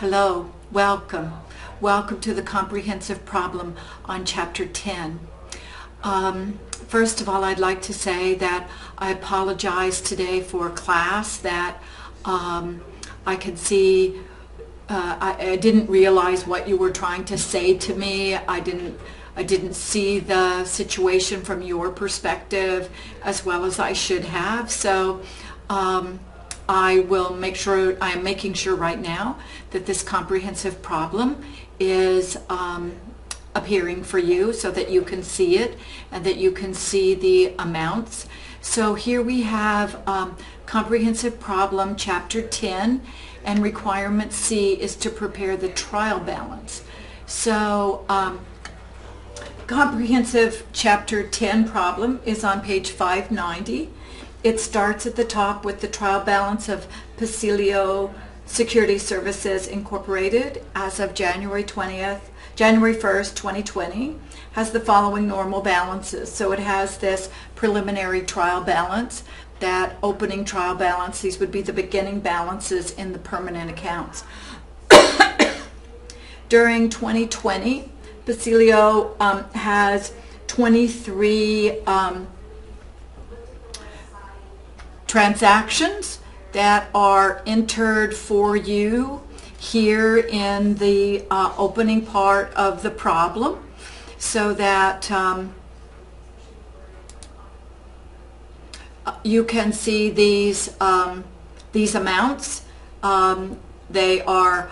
Hello, welcome. Welcome to the comprehensive problem on chapter 10. First of all, I'd like to say that I apologize today for class that I could see I didn't realize what you were trying to say to me. I didn't see the situation from your perspective as well as I should have. So I will make sure, I am making sure right now that this comprehensive problem is appearing for you so that you can see it and that you can see the amounts. So here we have comprehensive problem chapter 10, and requirement C is to prepare the trial balance. So comprehensive chapter 10 problem is on page 590. It starts at the top with the trial balance of Pacilio Security Services Incorporated as of January 1st, 2020, has the following normal balances. So it has this preliminary trial balance, that opening trial balance. These would be the beginning balances in the permanent accounts. During 2020, Pacilio has 23 transactions that are entered for you here in the opening part of the problem, so that you can see these amounts. They are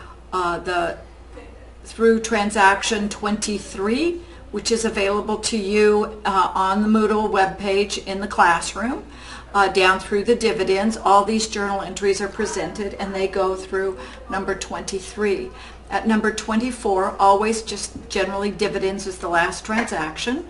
through transaction 23, which is available to you on the Moodle webpage in the classroom. Down through the dividends, all these journal entries are presented and they go through number 23. At number 24, always just generally dividends is the last transaction.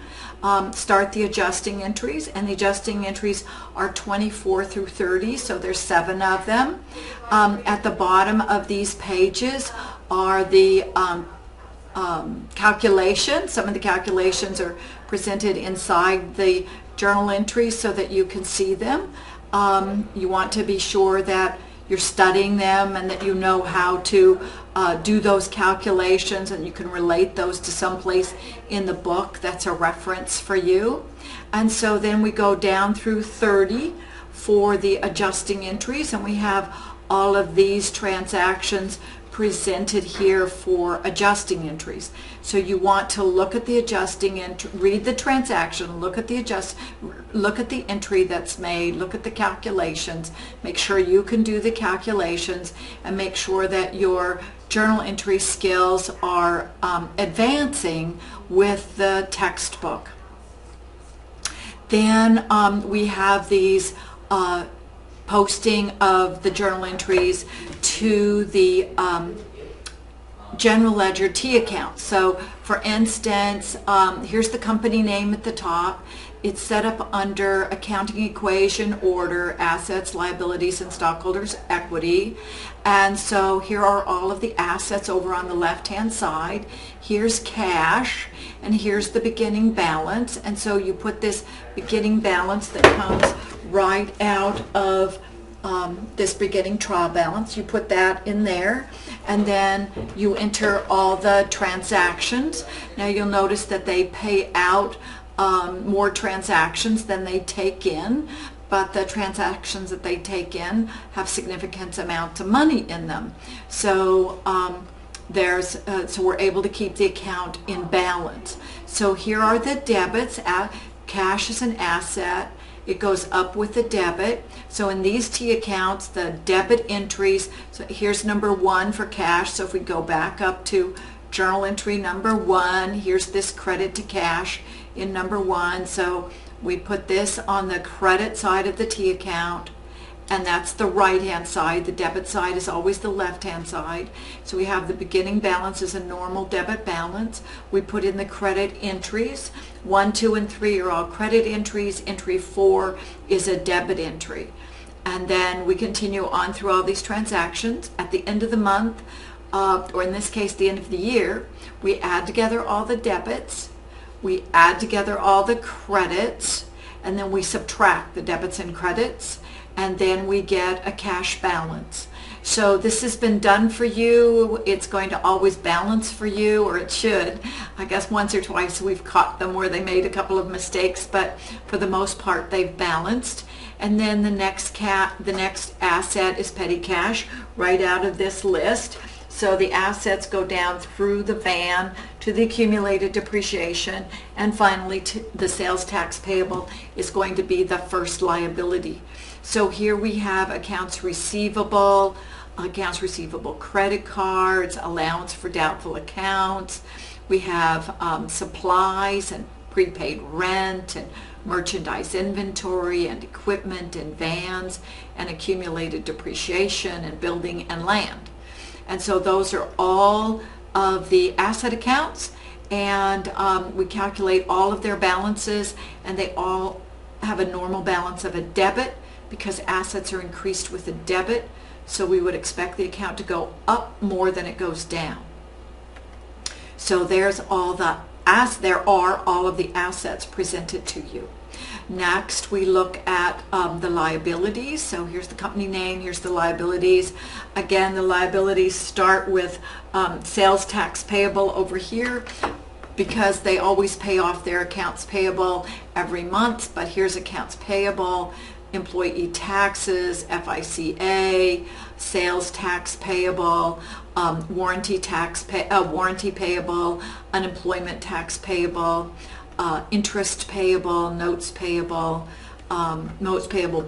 Start the adjusting entries, and the adjusting entries are 24 through 30, so there's 7 of them. At the bottom of these pages are the calculations. Some of the calculations are presented inside the journal entries so that you can see them. You want to be sure that you're studying them and that you know how to do those calculations, and you can relate those to someplace in the book that's a reference for you. And so then we go down through 30 for the adjusting entries, and we have all of these transactions presented here for adjusting entries. So you want to look at the adjusting entry, read the transaction, look at the entry that's made, look at the calculations, make sure you can do the calculations, and make sure that your journal entry skills are advancing with the textbook. Then we have these posting of the journal entries to the general ledger T account. So for instance, here's the company name at the top. It's set up under accounting equation order, assets, liabilities, and stockholders' equity. And so here are all of the assets over on the left-hand side. Here's cash, and here's the beginning balance. And so you put this beginning balance that comes right out of this beginning trial balance. You put that in there, and then you enter all the transactions. Now you'll notice that they pay out more transactions than they take in, but the transactions that they take in have significant amounts of money in them. So so we're able to keep the account in balance. So here are the debits. Cash is an asset. It goes up with the debit. So in these T accounts, the debit entries, so here's number 1 for cash. So if we go back up to journal entry number 1, here's this credit to cash in number 1. So we put this on the credit side of the T account, and that's the right-hand side. The debit side is always the left-hand side. So we have the beginning balance as a normal debit balance. We put in the credit entries. 1, 2, and 3 are all credit entries. Entry 4 is a debit entry. And then we continue on through all these transactions. At the end of the month, or in this case, the end of the year, we add together all the debits. We add together all the credits, and then we subtract the debits and credits, and then we get a cash balance. So this has been done for you. It's going to always balance for you, or it should. I guess once or twice we've caught them where they made a couple of mistakes, but for the most part they've balanced. And then the next asset is petty cash, right out of this list. So the assets go down through the VAN to the accumulated depreciation, and finally to the sales tax payable is going to be the first liability. So here we have accounts receivable credit cards, allowance for doubtful accounts. We have supplies and prepaid rent and merchandise inventory and equipment and vans and accumulated depreciation and building and land. And so those are all of the asset accounts, and we calculate all of their balances, and they all have a normal balance of a debit because assets are increased with a debit. So we would expect the account to go up more than it goes down. So there are all of the assets presented to you. Next, we look at the liabilities. So here's the company name, here's the liabilities. Again, the liabilities start with sales tax payable over here because they always pay off their accounts payable every month, but here's accounts payable, employee taxes, FICA, sales tax payable, warranty payable, unemployment tax payable, interest payable, notes payable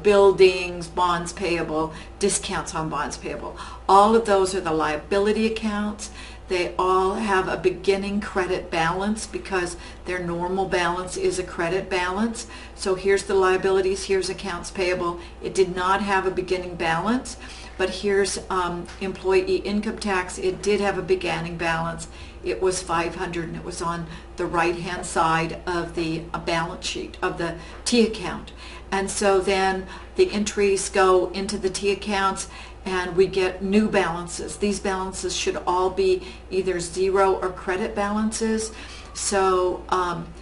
buildings, bonds payable, discounts on bonds payable. All of those are the liability accounts. They all have a beginning credit balance because their normal balance is a credit balance. So here's the liabilities, here's accounts payable. It did not have a beginning balance, but here's employee income tax. It did have a beginning balance. It was $500, and it was on the right-hand side of the balance sheet of the T account. And so then the entries go into the T accounts, and we get new balances. These balances should all be either zero or credit balances. So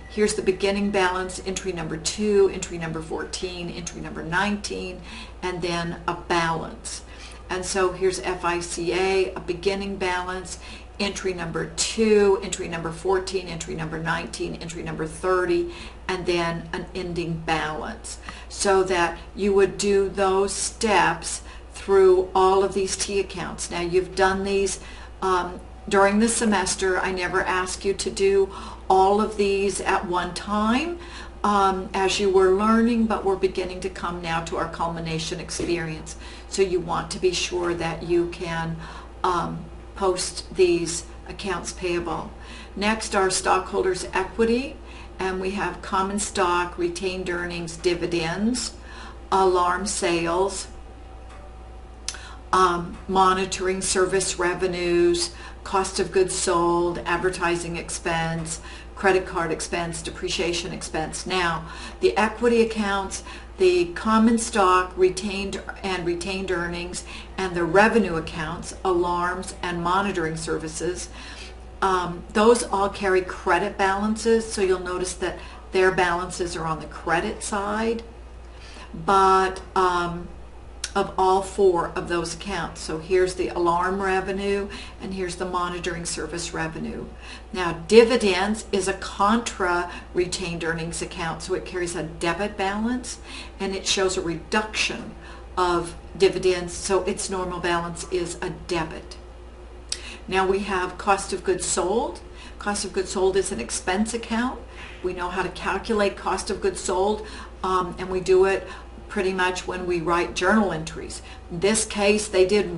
here's the beginning balance, entry number 2, entry number 14, entry number 19, and then a balance. And so here's FICA, a beginning balance, entry number 2, entry number 14, entry number 19, entry number 30, and then an ending balance. So that you would do those steps through all of these T accounts. Now you've done these during the semester. I never ask you to do all of these at one time as you were learning, but we're beginning to come now to our culmination experience. So you want to be sure that you can post these accounts payable. Next are stockholders' equity, and we have common stock, retained earnings, dividends, alarm sales, monitoring service revenues, cost of goods sold, advertising expense, credit card expense, depreciation expense. Now, the equity accounts, the common stock, retained earnings, and the revenue accounts, alarms and monitoring services, those all carry credit balances, so you'll notice that their balances are on the credit side, but of all 4 of those accounts. So here's the alarm revenue, and here's the monitoring service revenue. Now, dividends is a contra retained earnings account, so it carries a debit balance, and it shows a reduction of dividends, so its normal balance is a debit. Now we have cost of goods sold. Cost of goods sold is an expense account. We know how to calculate cost of goods sold, and we do it pretty much when we write journal entries. In this case, they did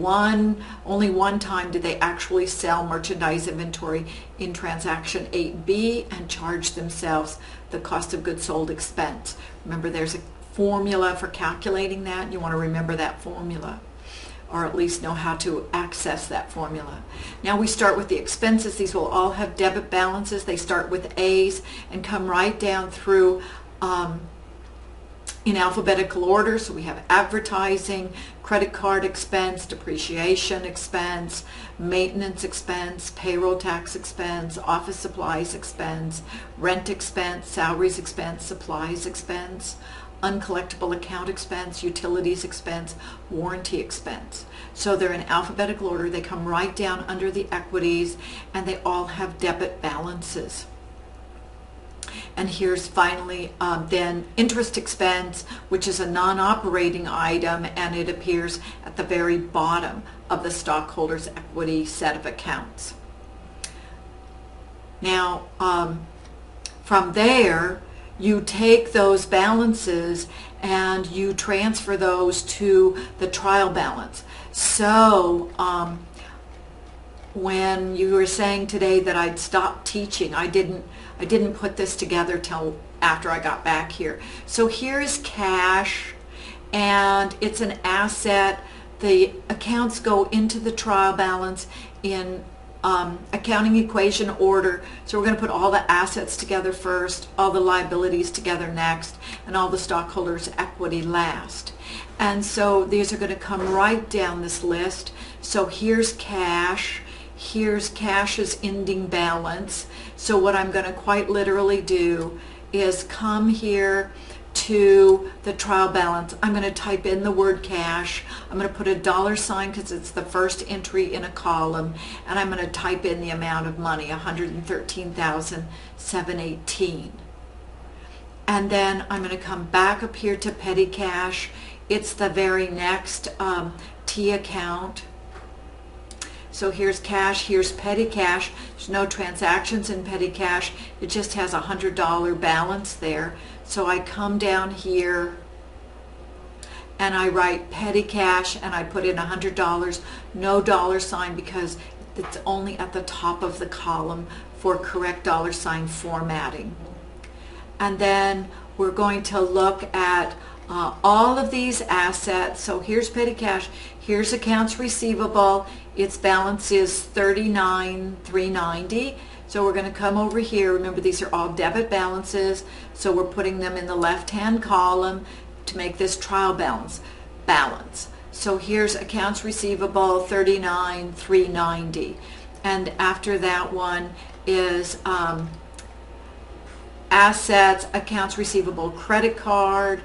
only one time did they actually sell merchandise inventory in transaction 8B and charge themselves the cost of goods sold expense. Remember, there's a formula for calculating that, and you want to remember that formula, or at least know how to access that formula. Now we start with the expenses. These will all have debit balances. They start with A's and come right down through in alphabetical order. So we have advertising, credit card expense, depreciation expense, maintenance expense, payroll tax expense, office supplies expense, rent expense, salaries expense, supplies expense, uncollectible account expense, utilities expense, warranty expense. So they're in alphabetical order. They come right down under the equities, and they all have debit balances. And here's finally then interest expense, which is a non-operating item, and it appears at the very bottom of the stockholders' equity set of accounts. Now, from there, you take those balances and you transfer those to the trial balance. So when you were saying today that I'd stopped teaching, I didn't put this together till after I got back here. So here's cash, and it's an asset. The accounts go into the trial balance in accounting equation order. So we're going to put all the assets together first, all the liabilities together next, and all the stockholders' equity last. And so these are going to come right down this list. So here's cash. Here's cash's ending balance. So what I'm going to quite literally do is come here to the trial balance. I'm going to type in the word cash. I'm going to put a dollar sign because it's the first entry in a column, and I'm going to type in the amount of money, $113,718. And then I'm going to come back up here to petty cash. It's the very next T account. So here's cash, here's petty cash. There's no transactions in petty cash. It just has a $100 balance there. So I come down here and I write petty cash and I put in $100, no dollar sign because it's only at the top of the column for correct dollar sign formatting. And then we're going to look at all of these assets. So here's petty cash, here's accounts receivable. Its balance is $39,390. So we're going to come over here. Remember, these are all debit balances. So we're putting them in the left-hand column to make this trial balance. So here's accounts receivable, $39,390. And after that one is assets, accounts receivable, credit card,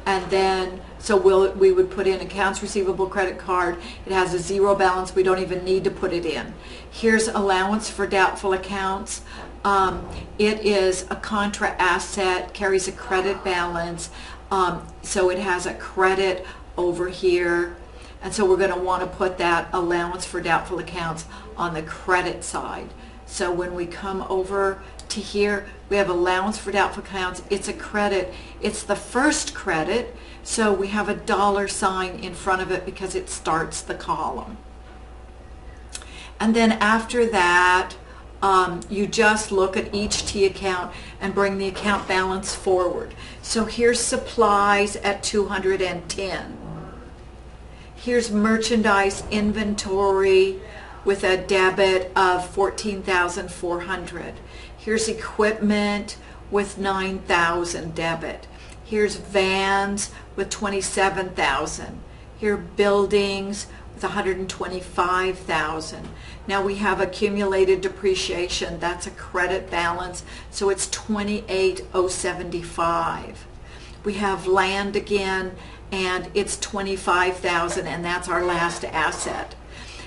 and then so we would put in accounts receivable, credit card. It has a zero balance. We don't even need to put it in. Here's allowance for doubtful accounts. It is a contra asset, carries a credit balance. So it has a credit over here. And so we're going to want to put that allowance for doubtful accounts on the credit side. So when we come over to here, we have allowance for doubtful accounts. It's a credit. It's the first credit, so we have a dollar sign in front of it because it starts the column. And then after that, you just look at each T account and bring the account balance forward. So here's supplies at 210. Here's merchandise inventory with a debit of 14,400. Here's equipment with 9,000 debit. Here's vans with 27,000. Here buildings with 125,000. Now we have accumulated depreciation. That's a credit balance, so it's 28,075. We have land again, and it's 25,000, and that's our last asset.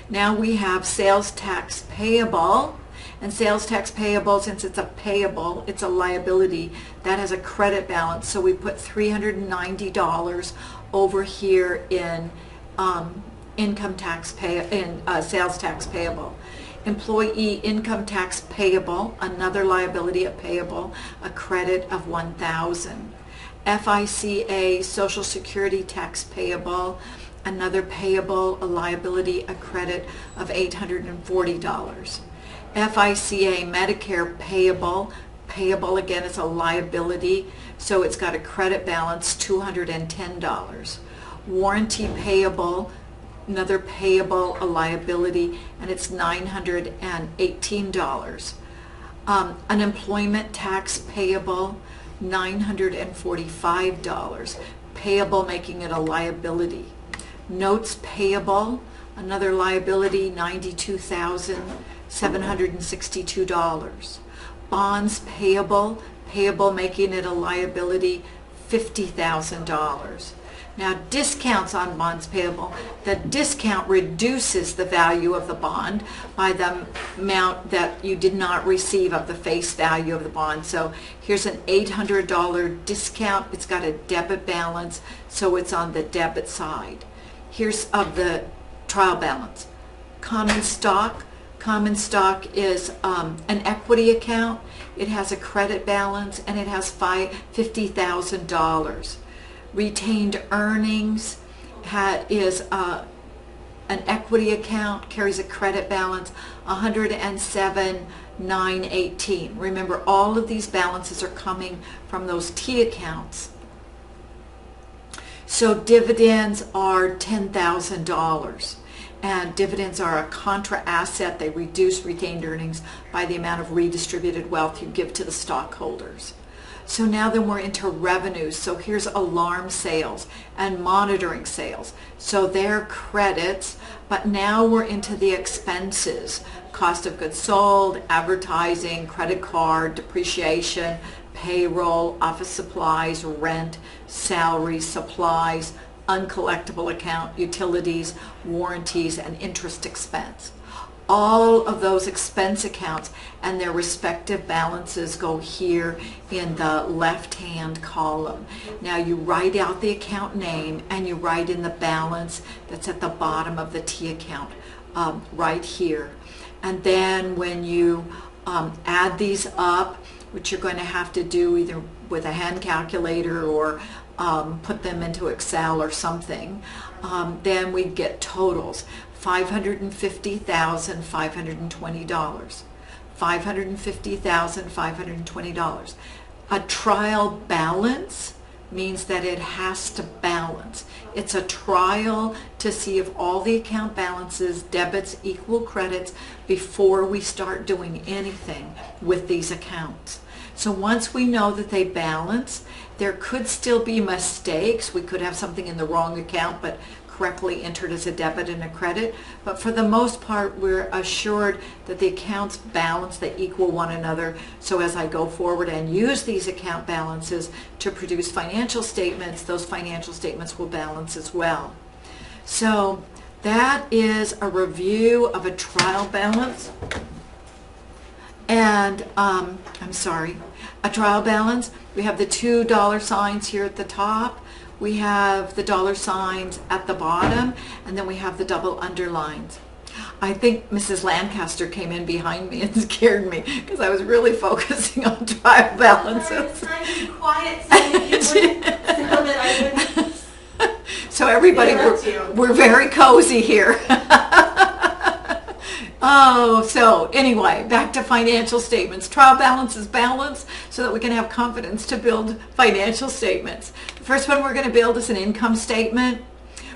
Now we have sales tax payable. And sales tax payable, since it's a payable, it's a liability, that has a credit balance. So we put $390 over here in sales tax payable. Employee income tax payable, another liability, a payable, a credit of $1,000. FICA, Social Security tax payable, another payable, a liability, a credit of $840. FICA Medicare payable again is a liability, so it's got a credit balance $210. Warranty payable, another payable, a liability, and it's $918. Unemployment tax payable, $945. Payable, making it a liability. Notes payable, another liability, $92,762. Bonds payable, making it a liability, $50,000. Now, discounts on bonds payable, the discount reduces the value of the bond by the amount that you did not receive of the face value of the bond. So here's an $800 discount. It's got a debit balance, so it's on the debit side. Here's of the trial balance. Common stock. Common stock is an equity account. It has a credit balance and it has $50,000. Retained earnings is an equity account, carries a credit balance, $107,918. Remember, all of these balances are coming from those T accounts. So dividends are $10,000. And dividends are a contra asset. They reduce retained earnings by the amount of redistributed wealth you give to the stockholders. So now then we're into revenues. So here's alarm sales and monitoring sales. So they're credits, but now we're into the expenses. Cost of goods sold, advertising, credit card, depreciation, payroll, office supplies, rent, salaries, supplies, uncollectible account, utilities, warranties, and interest expense. All of those expense accounts and their respective balances go here in the left-hand column. Now you write out the account name and you write in the balance that's at the bottom of the T account right here. And then when you add these up, which you're going to have to do either with a hand calculator or put them into Excel or something, then we get totals. $550,520. $550,520. A trial balance means that it has to balance. It's a trial to see if all the account balances, debits equal credits before we start doing anything with these accounts. So once we know that they balance, there could still be mistakes. We could have something in the wrong account but correctly entered as a debit and a credit. But for the most part, we're assured that the accounts balance, they equal one another. So as I go forward and use these account balances to produce financial statements, those financial statements will balance as well. So that is a review of a trial balance. And a trial balance. We have the $2 signs here at the top. We have the dollar signs at the bottom, and then we have the double underlines. I think Mrs. Lancaster came in behind me and scared me because I was really focusing on trial balances. I was trying to be quiet so that I wouldn't. So everybody, we're very cozy here. Oh, so anyway, back to financial statements. Trial balance is balance so that we can have confidence to build financial statements. The first one we're going to build is an income statement.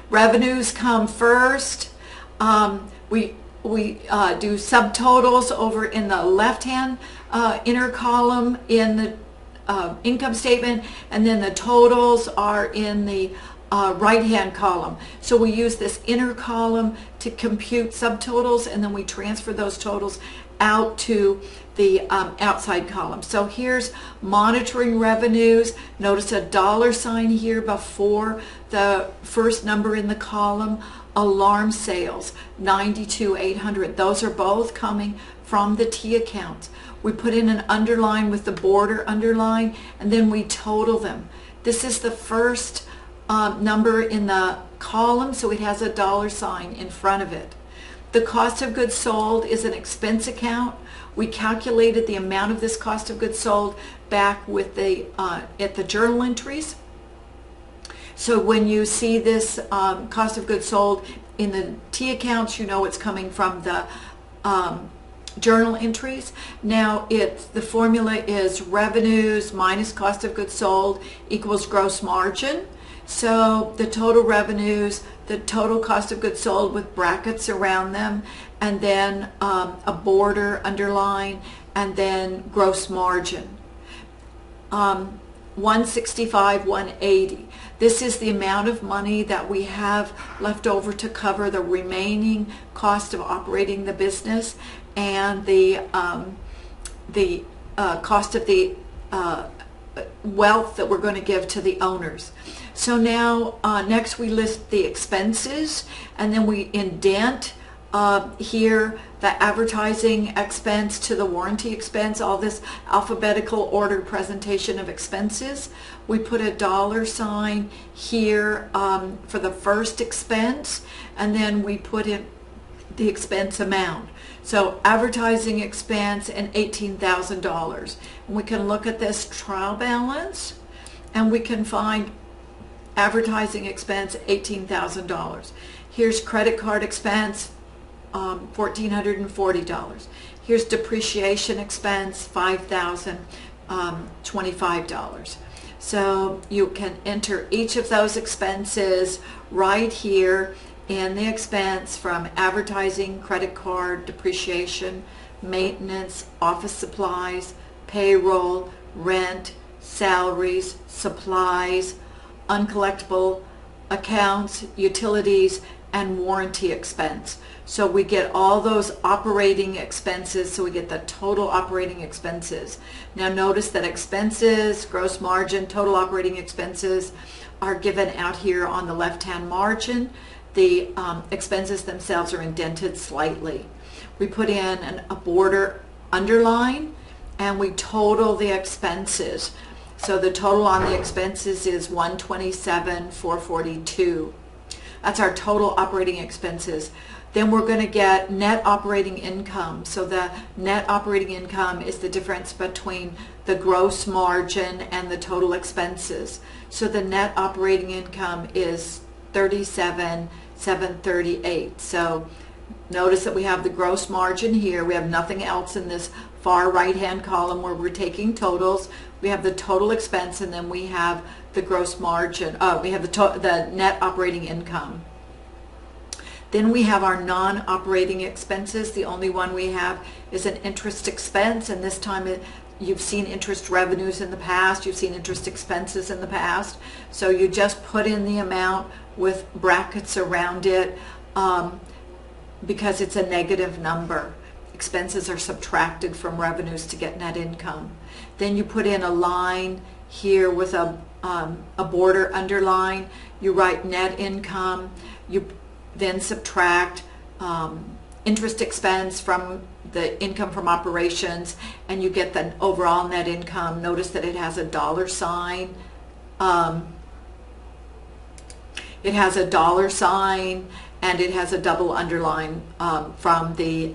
Revenues come first. We do subtotals over in the left-hand inner column in the income statement, and then the totals are in the right-hand column. So we use this inner column to compute subtotals, and then we transfer those totals out to the outside column. So here's monitoring revenues. Notice a dollar sign here before the first number in the column. Alarm sales, $92,800. Those are both coming from the T accounts. We put in an underline with the border underline, and then we total them. This is the first number in the column, so it has a dollar sign in front of it. The cost of goods sold is an expense account. We calculated the amount of this cost of goods sold back with the at the journal entries. So when you see this cost of goods sold in the T accounts, you know it's coming from the journal entries. Now the formula is revenues minus cost of goods sold equals gross margin. So the total revenues, the total cost of goods sold with brackets around them, and then a border underline, and then gross margin. 165, 180. This is the amount of money that we have left over to cover the remaining cost of operating the business and the cost of the wealth that we're going to give to the owners. So now next we list the expenses, and then we indent here the advertising expense to the warranty expense, all this alphabetical order presentation of expenses. We put a dollar sign here for the first expense, and then we put in the expense amount. So advertising expense and $18,000. And we can look at this trial balance, and we can find advertising expense $18,000. Here's credit card expense, $1,440. Here's depreciation expense, $5,025. So you can enter each of those expenses right here in the expense from advertising, credit card, depreciation, maintenance, office supplies, payroll, rent, salaries, supplies, uncollectible accounts, utilities, and warranty expense. So we get all those operating expenses, so we get the total operating expenses. Now notice that expenses, gross margin, total operating expenses are given out here on the left-hand margin. The expenses themselves are indented slightly. We put in a border underline, and we total the expenses. So the total on the expenses is $127,442. That's our total operating expenses. Then we're going to get net operating income. So the net operating income is the difference between the gross margin and the total expenses. So the net operating income is $37,738. So notice that we have the gross margin here. We have nothing else in this far right-hand column where we're taking totals. We have the total expense, and then we have the gross margin. We have the net operating income. Then we have our non-operating expenses. The only one we have is an interest expense, and this time you've seen interest revenues in the past, you've seen interest expenses in the past. So you just put in the amount with brackets around it because it's a negative number. Expenses are subtracted from revenues to get net income. Then you put in a line here with a border underline. You write net income. You then subtract interest expense from the income from operations, and you get the overall net income. Notice that it has a dollar sign. It has a dollar sign, and it has a double underline from the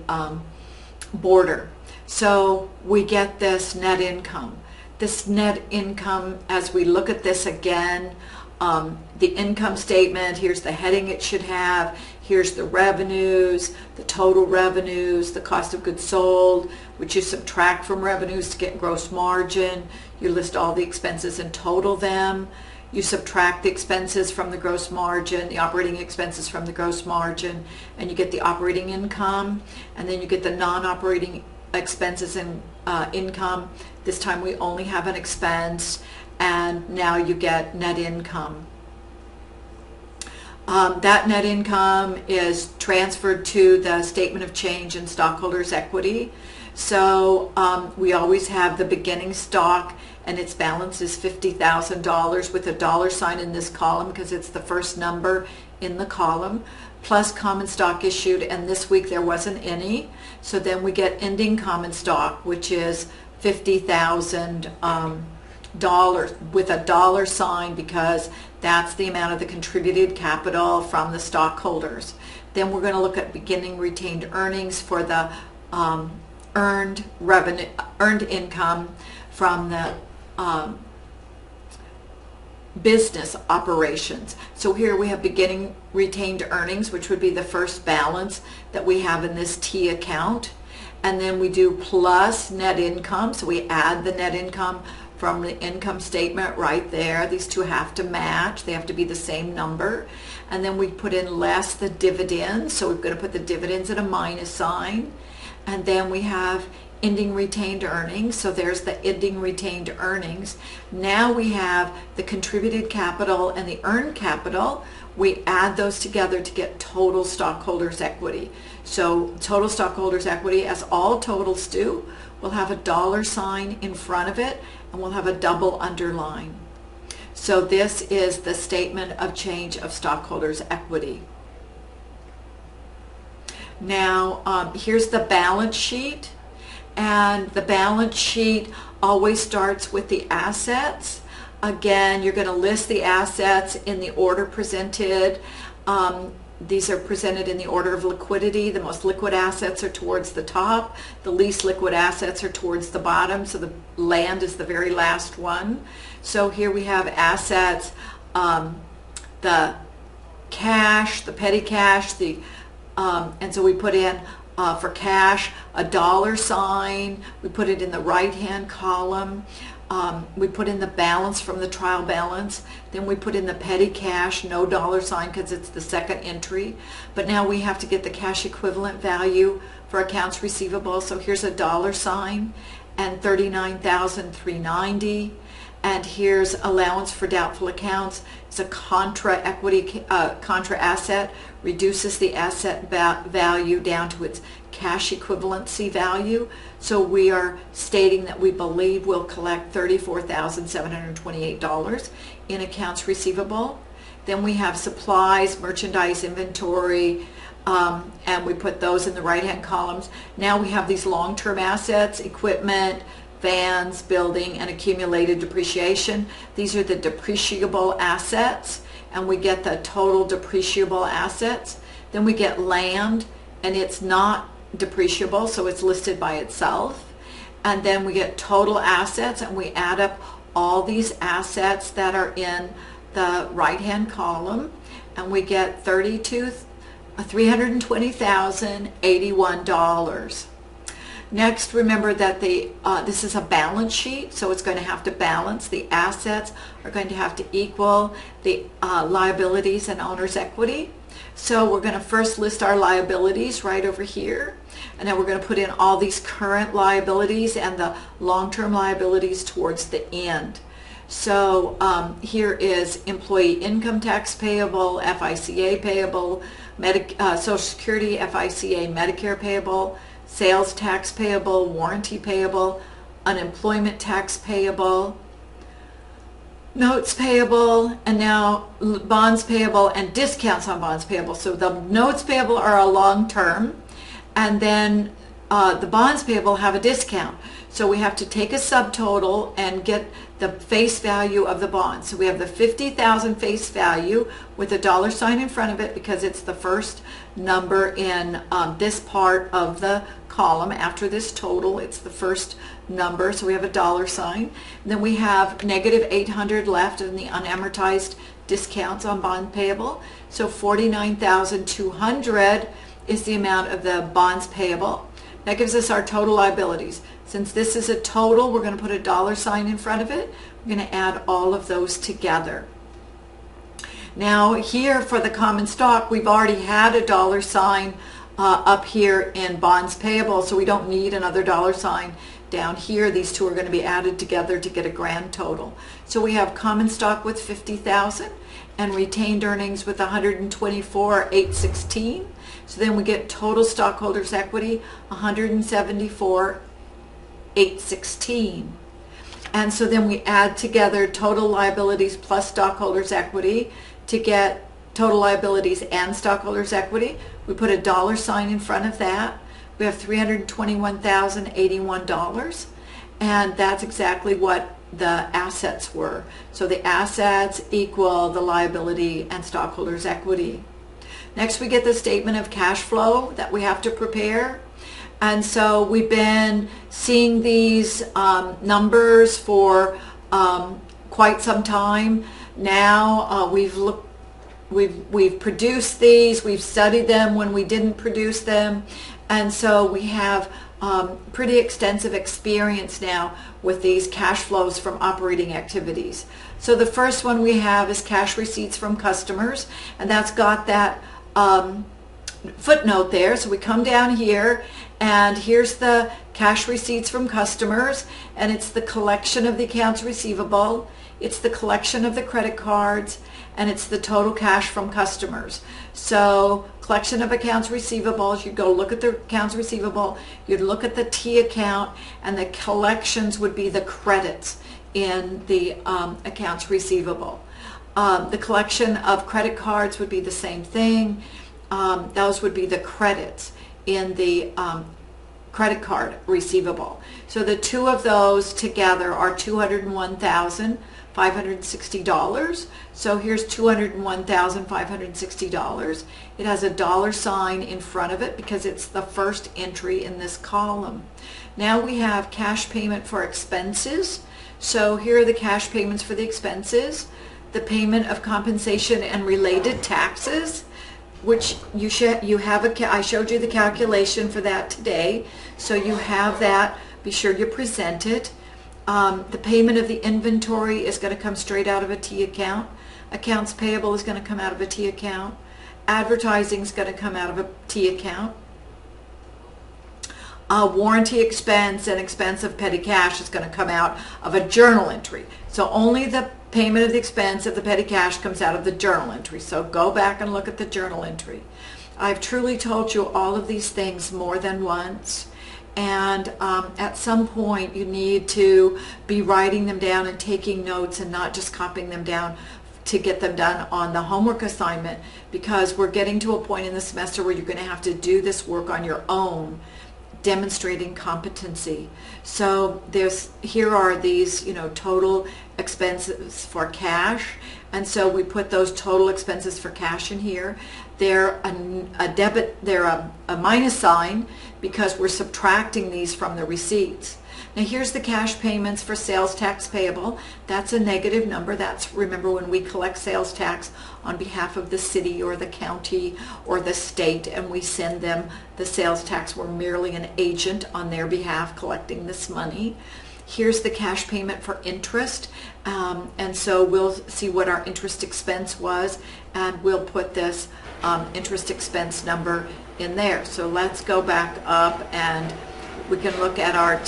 border. So we get this net income. This net income, as we look at this again, the income statement, here's the heading it should have, here's the revenues, the total revenues, the cost of goods sold, which you subtract from revenues to get gross margin. You list all the expenses and total them. You subtract the expenses from the gross margin, the operating expenses from the gross margin, and you get the operating income, and then you get the non-operating expenses and income. This time we only have an expense, and now you get net income. That net income is transferred to the statement of change in stockholders' equity. So we always have the beginning stock, and its balance is $50,000 with a dollar sign in this column because it's the first number in the column, plus common stock issued, and this week there wasn't any. So then we get ending common stock, which is $50,000 with a dollar sign because that's the amount of the contributed capital from the stockholders. Then we're going to look at beginning retained earnings for the earned income from the business operations. So here we have beginning retained earnings, which would be the first balance that we have in this T account. And then we do plus net income. So we add the net income from the income statement right there. These two have to match. They have to be the same number. And then we put in less the dividends. So we're going to put the dividends at a minus sign. And then we have ending retained earnings. So there's the ending retained earnings. Now we have the contributed capital and the earned capital. we add those together to get total stockholders' equity. So total stockholders' equity, as all totals do, will have a dollar sign in front of it, and we'll have a double underline. So this is the statement of change of stockholders' equity. Now, here's the balance sheet, and the balance sheet always starts with the assets. Again, you're going to list the assets in the order presented. These are presented in the order of liquidity. The most liquid assets are towards the top. The least liquid assets are towards the bottom. So the land is the very last one. So here we have assets, the cash, the petty cash, and so we put in for cash a dollar sign. We put it in the right-hand column. We put in the balance from the trial balance. Then we put in the petty cash, no dollar sign because it's the second entry. But now we have to get the cash equivalent value for accounts receivable. So here's a dollar sign and $39,390. And here's allowance for doubtful accounts. It's a contra asset, reduces the asset value down to its cash equivalency value. So we are stating that we believe we'll collect $34,728 in accounts receivable. Then we have supplies, merchandise, inventory, and we put those in the right-hand columns. Now we have these long-term assets, equipment, vans, building, and accumulated depreciation. These are the depreciable assets, and we get the total depreciable assets. Then we get land, and it's not depreciable, so it's listed by itself. And then we get total assets, and we add up all these assets that are in the right-hand column, and we get $320,081. Next, remember that this is a balance sheet, so it's going to have to balance. The assets are going to have to equal the liabilities and owner's equity. So we're going to first list our liabilities right over here, and then we're going to put in all these current liabilities and the long-term liabilities towards the end. So here is employee income tax payable, FICA payable, Social Security, FICA, Medicare payable, sales tax payable, warranty payable, unemployment tax payable, notes payable, and now bonds payable and discounts on bonds payable. So the notes payable are a long term, and then the bonds payable have a discount. So we have to take a subtotal and get the face value of the bond. So we have the $50,000 face value with a dollar sign in front of it because it's the first number in this part of the column. After this total, it's the first number, so we have a dollar sign. And then we have negative $800 left in the unamortized discounts on bond payable. So $49,200 is the amount of the bonds payable. That gives us our total liabilities. Since this is a total, we're going to put a dollar sign in front of it. We're going to add all of those together. Now here for the common stock, we've already had a dollar sign up here in bonds payable, so we don't need another dollar sign down here. These two are going to be added together to get a grand total. So we have common stock with $50,000 and retained earnings with $124,816. So then we get total stockholders' equity, $174,816. And so then we add together total liabilities plus stockholders' equity to get total liabilities and stockholders' equity. We put a dollar sign in front of that. We have $321,081, and that's exactly what the assets were. So the assets equal the liability and stockholders' equity. Next, we get the statement of cash flow that we have to prepare. And so we've been seeing these numbers for quite some time now. We've produced these, we've studied them when we didn't produce them, and so we have pretty extensive experience now with these cash flows from operating activities. So the first one we have is cash receipts from customers, and that's got that footnote there. So we come down here, and here's the cash receipts from customers, and it's the collection of the accounts receivable. it's the collection of the credit cards, and it's the total cash from customers. So collection of accounts receivables, you'd go look at the accounts receivable, you'd look at the T account, and the collections would be the credits in the accounts receivable. The collection of credit cards would be the same thing. Those would be the credits in the credit card receivable. So the two of those together are $201,560. So here's $201,560. It has a dollar sign in front of it because it's the first entry in this column. Now we have cash payment for expenses. So here are the cash payments for the expenses. The payment of compensation and related taxes, which I showed you the calculation for that today, so you have that. Be sure you present it. The payment of the inventory is going to come straight out of a T account. Accounts payable is going to come out of a T account. Advertising is going to come out of a T account. Warranty expense and expense of petty cash is going to come out of a journal entry. So only the payment of the expense of the petty cash comes out of the journal entry. So go back and look at the journal entry. I've truly told you all of these things more than once, and at some point you need to be writing them down and taking notes and not just copying them down to get them done on the homework assignment, because we're getting to a point in the semester where you're going to have to do this work on your own, demonstrating competency. So here are these, total expenses for cash, and so we put those total expenses for cash in here. They're a debit, they're a minus sign because we're subtracting these from the receipts. Now here's the cash payments for sales tax payable. That's a negative number. That's, remember, when we collect sales tax on behalf of the city or the county or the state and we send them the sales tax, we're merely an agent on their behalf collecting this money. Here's the cash payment for interest, and so we'll see what our interest expense was, and we'll put this interest expense number in there. So let's go back up and we can look at our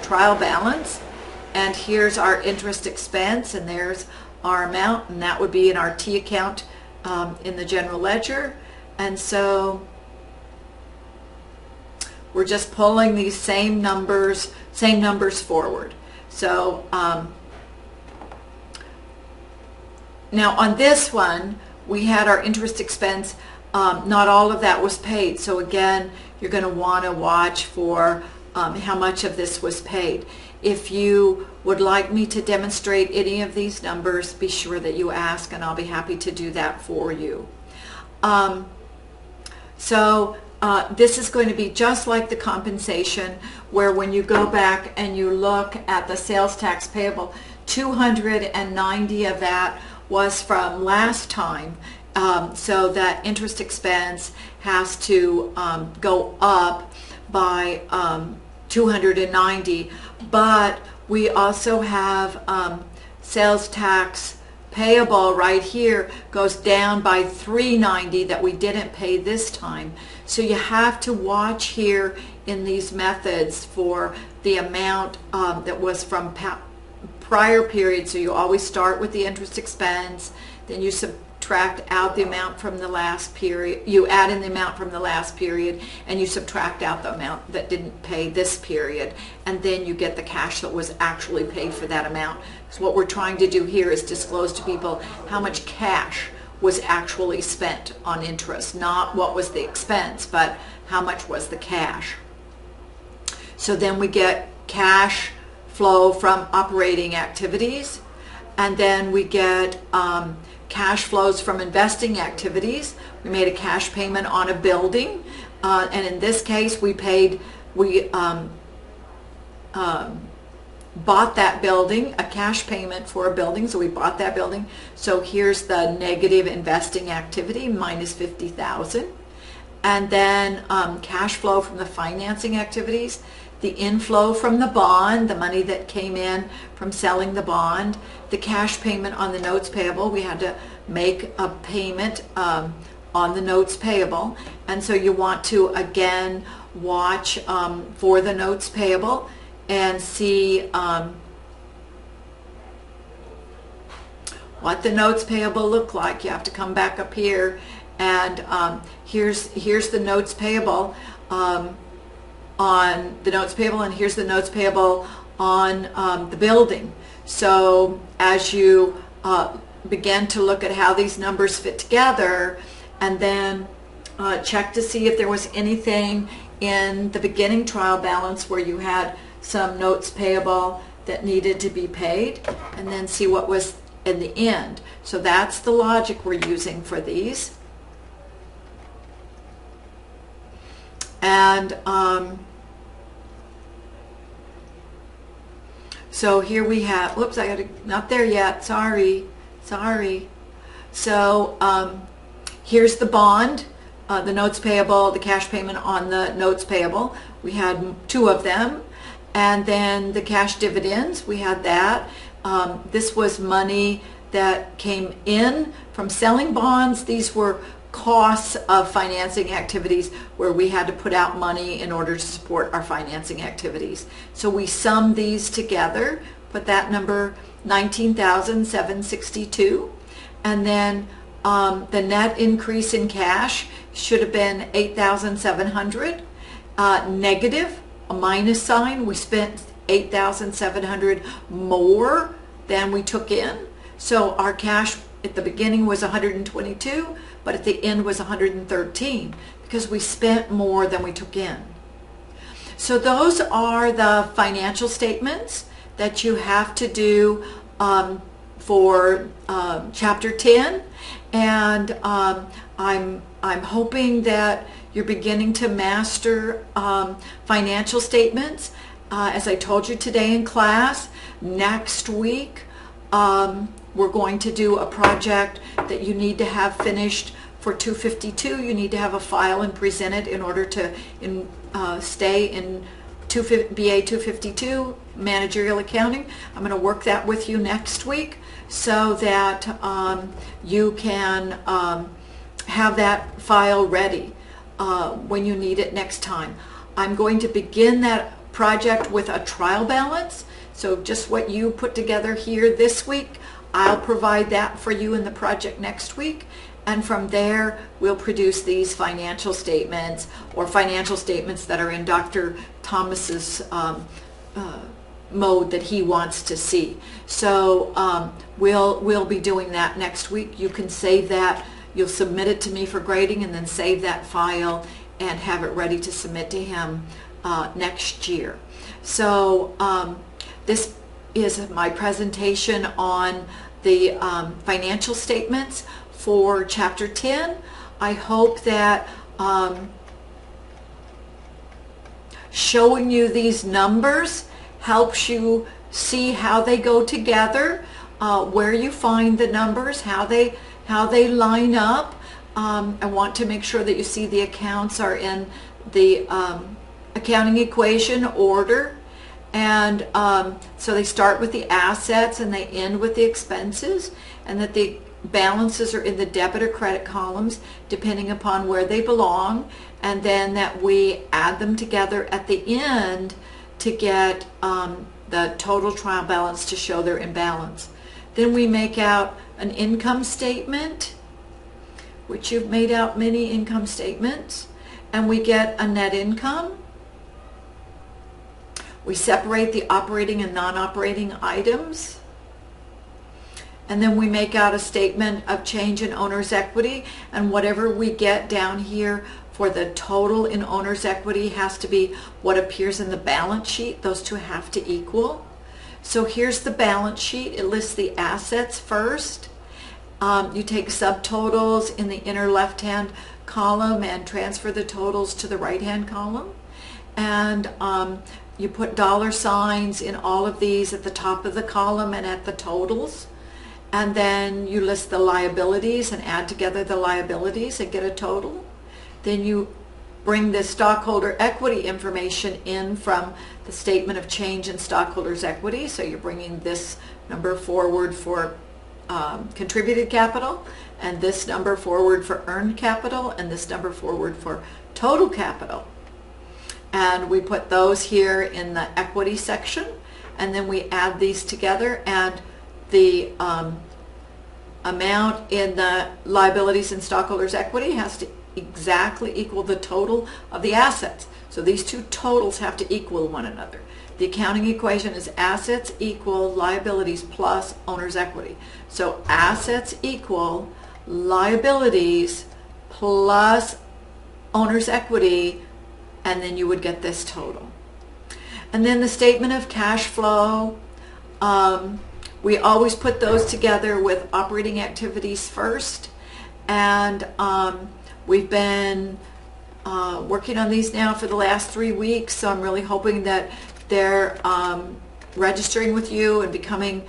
trial balance, and here's our interest expense, and there's our amount, and that would be in our T account in the general ledger. And so we're just pulling these same numbers forward. So now on this one, we had our interest expense. Not all of that was paid. So again, you're going to want to watch for how much of this was paid. If you would like me to demonstrate any of these numbers, be sure that you ask, and I'll be happy to do that for you. This is going to be just like the compensation, where when you go back and you look at the sales tax payable, 290 of that was from last time. So that interest expense has to go up by 290, but we also have sales tax payable right here goes down by 390 that we didn't pay this time. So you have to watch here in these methods for the amount that was from prior periods. So you always start with the interest expense, then you subtract out the amount from the last period, you add in the amount from the last period, and you subtract out the amount that didn't pay this period, and then you get the cash that was actually paid for that amount. So what we're trying to do here is disclose to people how much cash was actually spent on interest, not what was the expense, but how much was the cash. So then we get cash flow from operating activities, and then we get cash flows from investing activities. We made a cash payment on a building, and in this case we bought that building, a cash payment for a building, so we bought that building. So here's the negative investing activity, minus 50,000. And then cash flow from the financing activities, the inflow from the bond, the money that came in from selling the bond, the cash payment on the notes payable. We had to make a payment on the notes payable, and so you want to again watch for the notes payable and see what the notes payable look like. You have to come back up here, and here's the notes payable on the notes payable, and here's the notes payable on the building. So as you begin to look at how these numbers fit together, and then check to see if there was anything in the beginning trial balance where you had some notes payable that needed to be paid, and then see what was in the end. So that's the logic we're using for these. And so here we have, whoops, I got to, not there yet, sorry. So here's the bond, the notes payable, the cash payment on the notes payable. We had 2 of them. And then the cash dividends, we had that. This was money that came in from selling bonds. These were costs of financing activities where we had to put out money in order to support our financing activities. So we summed these together, put that number $19,762, and then the net increase in cash should have been $8,700. Negative, a minus sign. We spent $8,700 more than we took in. So our cash at the beginning was $122, but at the end was $113 because we spent more than we took in. So those are the financial statements that you have to do for Chapter 10, and I'm hoping that you're beginning to master financial statements. As I told you today in class, next week we're going to do a project that you need to have finished for 252. You need to have a file and present it in order to stay in BA 252, managerial accounting. I'm going to work that with you next week so that you can have that file ready when you need it next time. I'm going to begin that project with a trial balance. So just what you put together here this week, I'll provide that for you in the project next week. And from there, we'll produce these financial statements or financial statements that are in Dr. Thomas's mode that he wants to see. So we'll be doing that next week. You can save that. You'll submit it to me for grading and then save that file and have it ready to submit to him next year. So this is my presentation on the financial statements for Chapter 10. I hope that showing you these numbers helps you see how they go together, where you find the numbers, how they line up. I want to make sure that you see the accounts are in the accounting equation order, and so they start with the assets and they end with the expenses, and that the balances are in the debit or credit columns depending upon where they belong, and then that we add them together at the end to get the total trial balance to show their imbalance. Then we make out an income statement, which you've made out many income statements, and we get a net income. We separate the operating and non-operating items, and then we make out a statement of change in owner's equity, and whatever we get down here for the total in owner's equity has to be what appears in the balance sheet. Those two have to equal. So here's the balance sheet. It lists the assets first. You take subtotals in the inner left-hand column and transfer the totals to the right-hand column. And you put dollar signs in all of these at the top of the column and at the totals. And then you list the liabilities and add together the liabilities and get a total. Then you bring the stockholder equity information in from the statement of change in stockholders' equity. So you're bringing this number forward for contributed capital, and this number forward for earned capital, and this number forward for total capital. And we put those here in the equity section, and then we add these together, and the amount in the liabilities and stockholders' equity has to exactly equal the total of the assets. So these two totals have to equal one another. The accounting equation is assets equal liabilities plus owner's equity. So assets equal liabilities plus owner's equity, and then you would get this total. And then the statement of cash flow, we always put those together with operating activities first, and we've been working on these now for the last 3 weeks, so I'm really hoping that they're registering with you and becoming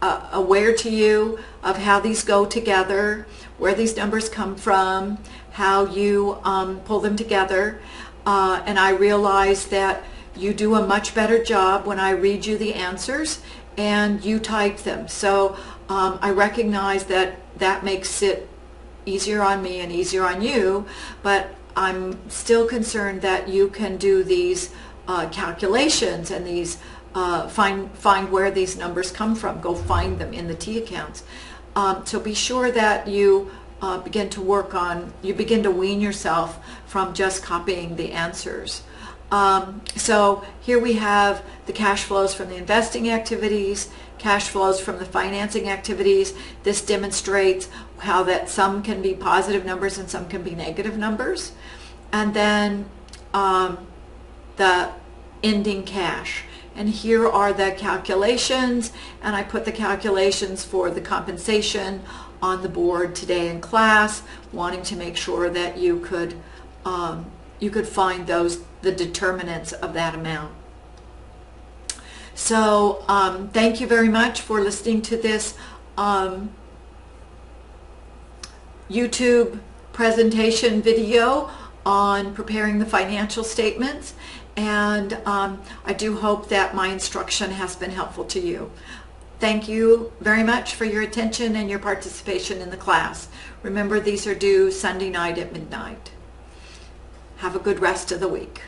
aware to you of how these go together, where these numbers come from, how you pull them together. And I realize that you do a much better job when I read you the answers and you type them. So I recognize that that makes it easier on me and easier on you, but I'm still concerned that you can do these calculations and these find where these numbers come from. Go find them in the T accounts. So be sure that you begin to work on, you begin to wean yourself from just copying the answers. So here we have the cash flows from the investing activities, cash flows from the financing activities. This demonstrates how that some can be positive numbers and some can be negative numbers. And then the ending cash. And here are the calculations, and I put the calculations for the compensation on the board today in class, wanting to make sure that you could find the determinants of that amount. So thank you very much for listening to this YouTube presentation video on preparing the financial statements, and I do hope that my instruction has been helpful to you. Thank you very much for your attention and your participation in the class. Remember, these are due Sunday night at midnight. Have a good rest of the week.